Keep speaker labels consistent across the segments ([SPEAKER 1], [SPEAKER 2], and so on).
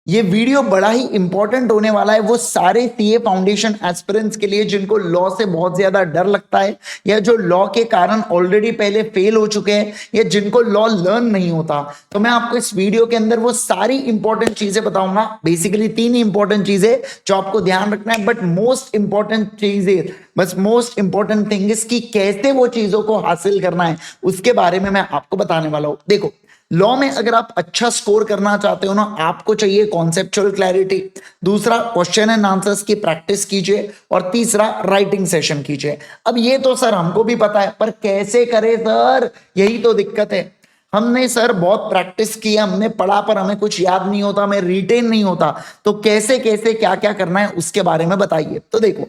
[SPEAKER 1] ये वीडियो बड़ा ही इंपॉर्टेंट होने वाला है वो सारे सीए फाउंडेशन एस्पिरेंट्स के लिए जिनको लॉ से बहुत ज्यादा डर लगता है, या जो लॉ के कारण ऑलरेडी पहले फेल हो चुके हैं, या जिनको लॉ लर्न नहीं होता। तो मैं आपको इस वीडियो के अंदर वो सारी इंपॉर्टेंट चीजें बताऊंगा। बेसिकली तीन ही इंपॉर्टेंट चीजें जो आपको ध्यान रखना है, बट मोस्ट इंपॉर्टेंट चीजें, बस मोस्ट इंपॉर्टेंट थिंग इज कि कैसे वो चीजों को हासिल करना है, उसके बारे में मैं आपको बताने वाला हूं। देखो, लॉ में अगर आप अच्छा स्कोर करना चाहते हो ना, आपको चाहिए कॉन्सेप्चुअल क्लैरिटी, दूसरा क्वेश्चन एंड आंसर्स की प्रैक्टिस कीजिए, और तीसरा राइटिंग सेशन कीजिए। अब ये तो सर हमको भी पता है, पर कैसे करें सर, यही तो दिक्कत है। हमने सर बहुत प्रैक्टिस किया, हमने पढ़ा, पर हमें कुछ याद नहीं होता, हमें रिटेन नहीं होता। तो कैसे कैसे क्या क्या करना है उसके बारे में बताइए। तो देखो,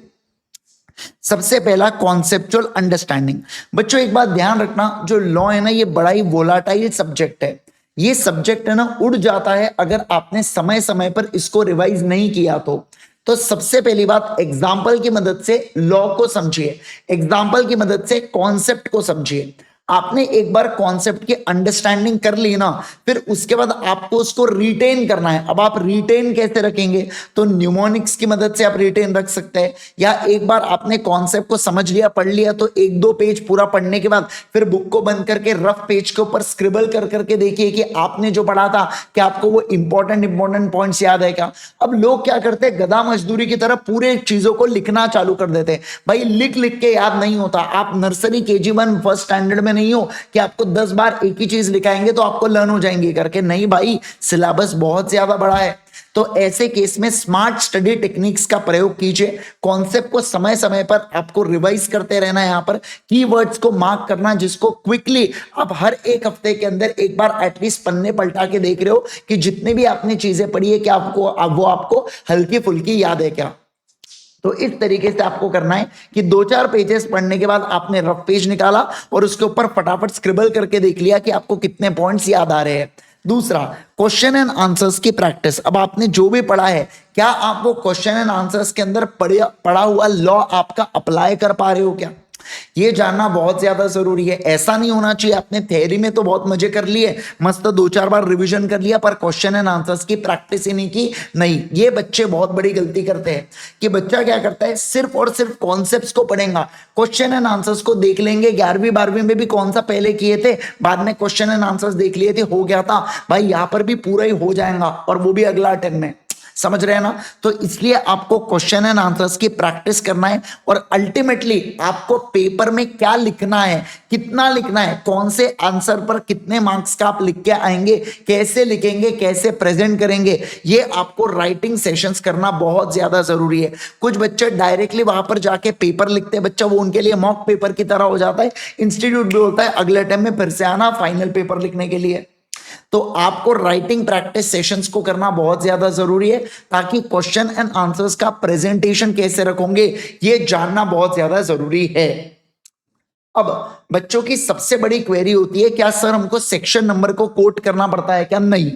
[SPEAKER 1] सबसे पहला कॉन्सेप्चुअल अंडरस्टैंडिंग। बच्चों एक बात ध्यान रखना, जो लॉ है ना, ये बड़ा ही वोलाटाइल सब्जेक्ट है। ये सब्जेक्ट है ना, उड़ जाता है अगर आपने समय समय पर इसको रिवाइज नहीं किया तो सबसे पहली बात, एग्जाम्पल की मदद से लॉ को समझिए, एग्जाम्पल की मदद से कॉन्सेप्ट को समझिए। आपने एक बार कॉन्सेप्ट की अंडरस्टैंडिंग कर ली ना, फिर उसके बाद आपको उसको रिटेन करना है। अब आप रिटेन कैसे रखेंगे, तो न्यूमोनिक्स की मदद से आप रिटेन रख सकते हैं, या एक बार आपने कॉन्सेप्ट को समझ लिया, पढ़ लिया, तो एक दो पेज पूरा पढ़ने के बाद फिर बुक को बंद करके रफ पेज के ऊपर स्क्रिबल कर करके देखिए कि आपने जो पढ़ा था कि आपको वो इंपॉर्टेंट पॉइंट्स याद है क्या। अब लोग क्या करते हैं, गधा मजदूरी की तरह पूरे चीजों को लिखना चालू कर देते हैं। भाई लिख लिख के याद नहीं होता। आप नर्सरी KG1 फर्स्ट स्टैंडर्ड में नहीं हो कि आपको 10 बार एक ही चीज लिखाएंगे तो आपको लर्न हो जाएंगे करके। नहीं भाई, सिलेबस बहुत ज्यादा बड़ा है। तो ऐसे केस में स्मार्ट स्टडी टेक्निक्स का प्रयोग कीजिए। कॉन्सेप्ट को समय समय पर आपको रिवाइज करते रहना है। यहाँ पर कीवर्ड्स को मार्क करना, जिसको क्विकली आप हर एक हफ्ते के अंदर एक बार एटलीस्ट पन्ने पलटा के देख रहे हो कि जितनी भी आपने चीजें पढ़ी है क्या वो आपको हल्की फुल्की याद है क्या। तो इस तरीके से आपको करना है कि 2-4 पेजेस पढ़ने के बाद आपने रफ पेज निकाला और उसके ऊपर फटाफट स्क्रिबल करके देख लिया कि आपको कितने पॉइंट्स याद आ रहे हैं। दूसरा, क्वेश्चन एंड आंसर्स की प्रैक्टिस। अब आपने जो भी पढ़ा है, क्या आप वो क्वेश्चन एंड आंसर्स के अंदर पढ़ा हुआ लॉ आपका अप्लाई कर पा रहे हो क्या, ये जानना बहुत ज्यादा जरूरी है। ऐसा नहीं होना चाहिए आपने थ्योरी में तो बहुत मजे कर लिए, मस्त 2-4 बार रिवीजन कर लिया, पर क्वेश्चन एंड आंसर्स की प्रैक्टिस ही नहीं की। नहीं, ये बच्चे बहुत बड़ी गलती करते हैं कि बच्चा क्या करता है, सिर्फ और सिर्फ कॉन्सेप्ट्स को पढ़ेगा, क्वेश्चन एंड आंसर्स को देख लेंगे। 11वीं 12वीं में भी कौन सा पहले किए थे, बाद में क्वेश्चन एंड आंसर्स देख लिए थे, हो गया था। भाई यहां पर भी पूरा ही हो जाएगा, और वो भी अगला अटेम्प्ट में। समझ रहे हैं ना। तो इसलिए आपको क्वेश्चन एंड आंसर्स की प्रैक्टिस करना है, और अल्टीमेटली आपको पेपर में क्या लिखना है, कितना लिखना है, कौन से आंसर पर कितने मार्क्स का आप लिख के आएंगे, कैसे लिखेंगे, कैसे प्रेजेंट करेंगे, ये आपको राइटिंग सेशंस करना बहुत ज्यादा जरूरी है। कुछ बच्चे डायरेक्टली वहां पर जाके पेपर लिखते हैं, बच्चा वो उनके लिए मॉक पेपर की तरह हो जाता है। इंस्टीट्यूट भी होता है अगले टाइम में फिर से आना फाइनल पेपर लिखने के लिए। तो आपको राइटिंग प्रैक्टिस सेशंस को करना बहुत ज्यादा जरूरी है, ताकि क्वेश्चन एंड आंसर्स का प्रेजेंटेशन कैसे रखोगे ये जानना बहुत ज्यादा जरूरी है। अब बच्चों की सबसे बड़ी क्वेरी होती है, क्या सर हमको सेक्शन नंबर को कोट करना पड़ता है क्या? नहीं।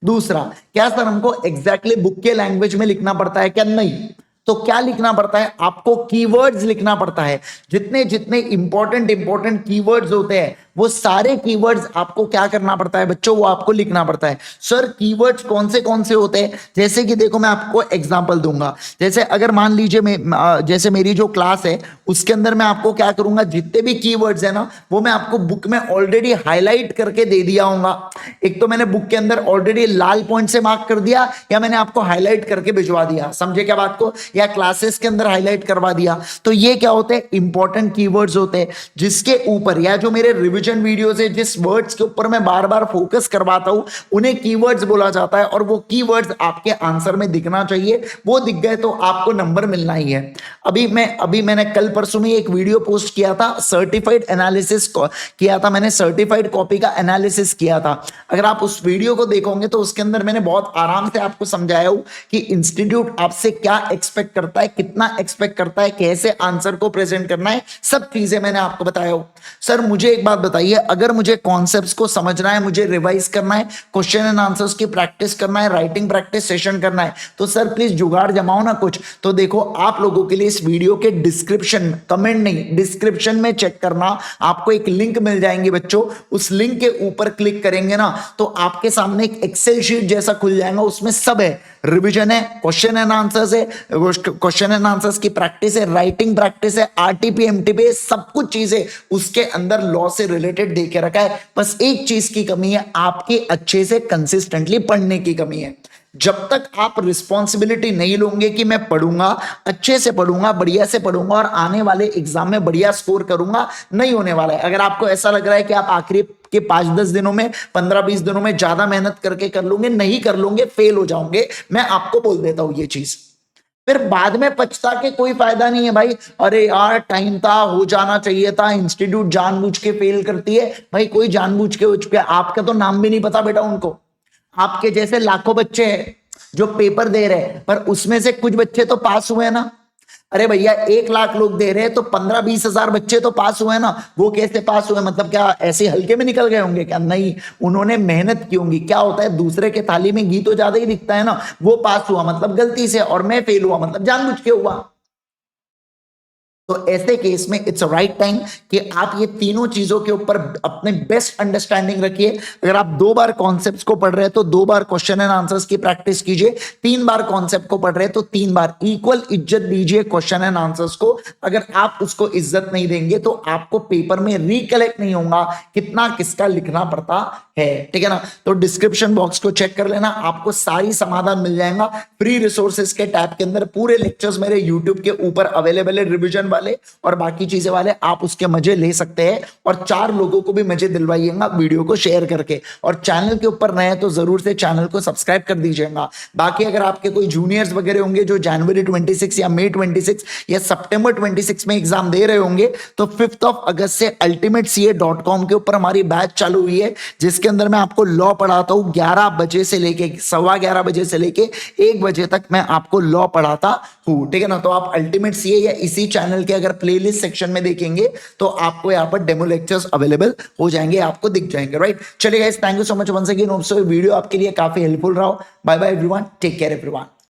[SPEAKER 1] दूसरा, क्या सर हमको एग्जैक्टली बुक के लैंग्वेज में लिखना पड़ता है क्या? नहीं। तो क्या लिखना पड़ता है, आपको कीवर्ड्स लिखना पड़ता है। जितने जितने इंपॉर्टेंट कीवर्ड्स होते हैं, वो सारे कीवर्ड्स आपको क्या करना पड़ता है बच्चों, वो आपको लिखना पड़ता है। सर कीवर्ड्स कौन से होते हैं, जैसे कि देखो मैं आपको एग्जांपल दूंगा। जैसे अगर मान लीजिए जैसे मेरी जो क्लास है उसके अंदर मैं आपको क्या करूंगा, जितने भी कीवर्ड्स है ना, वो मैं आपको बुक में ऑलरेडी हाईलाइट करके दे दिया हूंगा। एक तो मैंने बुक के अंदर ऑलरेडी लाल पॉइंट से मार्क कर दिया, या मैंने आपको हाईलाइट करके भिजवा दिया, समझे क्या बात को, या क्लासेस के अंदर हाईलाइट करवा दिया। तो ये क्या होते हैं, इंपॉर्टेंट कीवर्ड्स होते हैं, जिसके ऊपर, या जो मेरे रिवीजन वीडियोस है जिस वर्ड्स के ऊपर मैं बार बार फोकस करवाता हूं, उन्हें कीवर्ड्स बोला जाता है। और वो कीवर्ड्स आपके आंसर में दिखना चाहिए, वो दिख गए तो आपको नंबर मिलना ही है। अभी मैंने कल परसों में एक वीडियो पोस्ट किया था, सर्टिफाइड एनालिसिस किया था, मैंने सर्टिफाइड कॉपी का एनालिसिस किया था। अगर आप उस वीडियो को देखोगे तो उसके अंदर मैंने बहुत आराम से आपको समझाया हूं कि इंस्टीट्यूट आपसे क्या एक्सपेक्ट करता है, कितना एक्सपेक्ट करता है, कैसे आंसर को प्रेजेंट करना है, सब चीजें मैंने आपको बताया हूं। सर मुझे एक बात बताइए, अगर मुझे कॉन्सेप्ट्स को समझना है, मुझे रिवाइज करना है, क्वेश्चन एंड आंसर्स की प्रैक्टिस करना है, राइटिंग प्रैक्टिस सेशन करना है, तो सर प्लीज जुगाड़ जमाओ ना कुछ। तो देखो आप लोगों के लिए इस वीडियो के डिस्क्रिप्शन, कमेंट नहीं डिस्क्रिप्शन में चेक करना, आपको एक लिंक मिल जाएंगे बच्चों। उस लिंक के ऊपर क्लिक करेंगे ना तो आपके सामने एक एक्सेल शीट जैसा खुल जाएगा, उसमें सब है, रिवीजन है, क्वेश्चन एंड आंसर्स है, क्वेश्चन एंड आंसर्स की प्रैक्टिस है, राइटिंग प्रैक्टिस है, आरटीपी एमटीपी, सब कुछ चीजें उसके अंदर लॉ से रिलेटेड देके रखा है। बस एक चीज की कमी है, आपकी अच्छे से कंसिस्टेंटली पढ़ने की कमी है। जब तक आप रिस्पॉन्सिबिलिटी नहीं लोगे कि मैं पढ़ूंगा, अच्छे से पढ़ूंगा, बढ़िया से पढ़ूंगा और आने वाले एग्जाम में बढ़िया स्कोर करूंगा, नहीं होने वाला है। अगर आपको ऐसा लग रहा है कि आप आखिरी के 5-10 दिनों में, 15-20 दिनों में ज्यादा मेहनत करके कर लोगे, नहीं कर लोगे, फेल हो जाओगे, मैं आपको बोल देता हूं ये चीज। फिर बाद में पछता के कोई फायदा नहीं है भाई, अरे यार टाइम था, हो जाना चाहिए था, इंस्टीट्यूट जानबूझ के फेल करती है। भाई कोई जानबूझ के हो चुके, आपका तो नाम भी नहीं पता बेटा उनको। आपके जैसे लाखों बच्चे हैं जो पेपर दे रहे हैं, पर उसमें से कुछ बच्चे तो पास हुए ना। अरे भैया 1 लाख लोग दे रहे हैं तो 15-20 हजार बच्चे तो पास हुए ना। वो कैसे पास हुए, मतलब क्या ऐसे हल्के में निकल गए होंगे क्या? नहीं, उन्होंने मेहनत की होंगी। क्या होता है, दूसरे के थाली में घी तो ज्यादा ही दिखता है ना। वो पास हुआ मतलब गलती से, और मैं फेल हुआ मतलब जानबूझ के हुआ। तो ऐसे केस में इट्स राइट टाइम कि आप ये तीनों चीजों के ऊपर अपने बेस्ट अंडरस्टैंडिंग रखिए। अगर आप 2 बार कॉन्सेप्ट्स को पढ़ रहे हैं तो 2 बार क्वेश्चन एंड आंसर्स की प्रैक्टिस कीजिए। 3 बार कॉन्सेप्ट को पढ़ रहे हैं तो 3 बार इक्वल इज्जत दीजिए क्वेश्चन एंड आंसर्स को। अगर आप उसको इज्जत नहीं देंगे तो आपको पेपर में रिकलेक्ट नहीं होगा कितना किसका लिखना पड़ता है, ठीक है ना। तो डिस्क्रिप्शन बॉक्स को चेक कर लेना, आपको सारी समाधान मिल जाएगा। फ्री रिसोर्सेज के टैब के अंदर पूरे लेक्चर्स मेरे यूट्यूब के ऊपर अवेलेबल है, रिवीजन वाले और बाकी चीजें वाले, आप उसके मजे ले सकते हैं। और 4 लोगों को भी मजे दिलवाइएगा वीडियो को शेयर करके। और चैनल के ऊपर नए तो जरूर से चैनल को सब्सक्राइब कर दीजिएगा। बाकी अगर आपके कोई जूनियर्स वगैरह होंगे जो जनवरी 26 या मई 26 या सितंबर 26 में एग्जाम दे रहे होंगे, तो 5 अगस्त से ultimatecA.com के ऊपर हमारी बैच चालू हुई है, जिसके अंदर मैं आपको लॉ पढ़ाता हूं 11 बजे से लेके 11:15 बजे से लेके 1 बजे तक मैं आपको लॉ पढ़ाता हूं, ठीक है ना। तो आप अल्टीमेट सीए या इसी चैनल के अगर प्लेलिस्ट सेक्शन में देखेंगे तो आपको यहाँ पर डेमो लेक्चर्स अवेलेबल हो जाएंगे, आपको दिख जाएंगे, राइट। चलिए guys, thank you so much once again. Hope so video आपके लिए काफी हेल्पफुल रहा हो। Bye bye everyone, take care everyone.